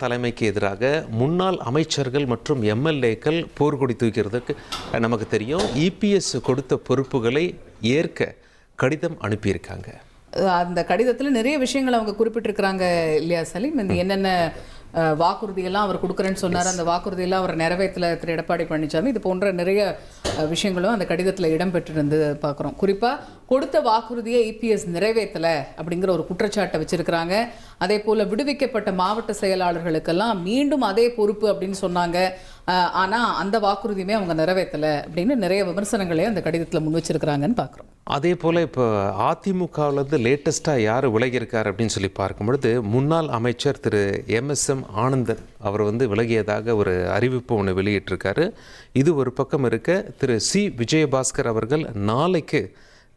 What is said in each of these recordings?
தலைமைக்கு எதிராக முன்னாள் அமைச்சர்கள் மற்றும் எம்எல்ஏக்கள் போர்க்கொடி தூக்கிறதுக்கு நமக்கு தெரியும். இபிஎஸ் கொடுத்த பொறுப்புகளை ஏற்க கடிதம் அனுப்பியிருக்காங்க. அந்த கடிதத்தில் நிறைய விஷயங்கள் அவங்க குறிப்பிட்டிருக்கிறாங்க இல்லையா சலீம்? இந்த என்னென்ன வாக்குறுதியெல்லாம் அவர் கொடுக்குறேன்னு சொன்னார், அந்த வாக்குறுதியெல்லாம் அவர் நிறைவேற்றல திரு எடப்பாடி பழனிசாமி. இது போன்ற நிறைய விஷயங்களும் அந்த கடிதத்தில் இடம்பெற்றிருந்து பார்க்குறோம். குறிப்பாக கொடுத்த வாக்குறுதியை இபிஎஸ் நிறைவேற்றலை அப்படிங்கிற ஒரு குற்றச்சாட்டை வச்சுருக்கிறாங்க. அதே போல் விடுவிக்கப்பட்ட மாவட்ட செயலாளர்களுக்கெல்லாம் மீண்டும் அதே பொறுப்பு அப்படின்னு சொன்னாங்க. ஆனால் அந்த வாக்குறுதியுமே அவங்க நிறைவேற்றலை அப்படின்னு நிறைய விமர்சனங்களே அந்த கடிதத்தில் முன் வச்சிருக்கிறாங்கன்னு பார்க்குறோம். அதே போல் இப்போ அதிமுகவிலேருந்து லேட்டஸ்ட்டாக யார் விலகியிருக்கார் அப்படின்னு சொல்லி பார்க்கும்பொழுது முன்னாள் அமைச்சர் திரு எம்எஸ்எம் ஆனந்தன் அவர் விலகியதாக ஒரு அறிவிப்பு ஒன்று வெளியிட்டிருக்காரு. இது ஒரு பக்கம் இருக்க, திரு சி விஜயபாஸ்கர் அவர்கள் நாளைக்கு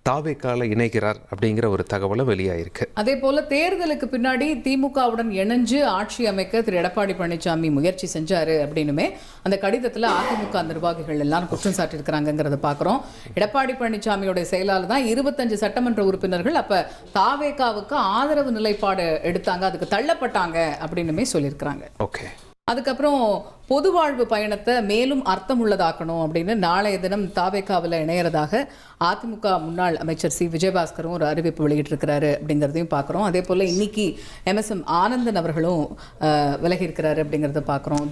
தாவேக்கால இணைகிறார் அப்படிங்கிற ஒரு தகவலும் வெளியாயிருக்கு. அதே போல தேர்தலுக்கு பின்னாடி திமுகவுடன் இணைஞ்சு ஆட்சி அமைக்க திரு எடப்பாடி பழனிசாமி முயற்சி செஞ்சாரு அப்படின்னுமே அந்த கடிதத்தில் அதிமுக நிர்வாகிகள் எல்லாரும் குற்றம் சாட்டியிருக்கிறாங்கிறத பார்க்குறோம். எடப்பாடி பழனிசாமியோட செயலால் தான் 25 சட்டமன்ற உறுப்பினர்கள் அப்ப தாவேக்காவுக்கு ஆதரவு நிலைப்பாடு எடுத்தாங்க, அதுக்கு தள்ளப்பட்டாங்க அப்படின்னுமே சொல்லியிருக்கிறாங்க. ஓகே. அதுக்கப்புறம் பொது வாழ்வு பயணத்தை மேலும் அர்த்தமுள்ளதாக்கணும் அப்படின்னு நாளைய தினம் தாவேக்காவில் இணையறதாக அதிமுக முன்னாள் அமைச்சர் சி விஜயபாஸ்கரும் ஒரு அறிவிப்பு வெளியிட்டிருக்கிறாரு அப்படிங்கிறதையும் பார்க்குறோம். அதே போல் இன்னைக்கு எம்எஸ்எம் ஆனந்தன் அவர்களும் விலகி இருக்கிறாரு அப்படிங்கிறத பார்க்குறோம்.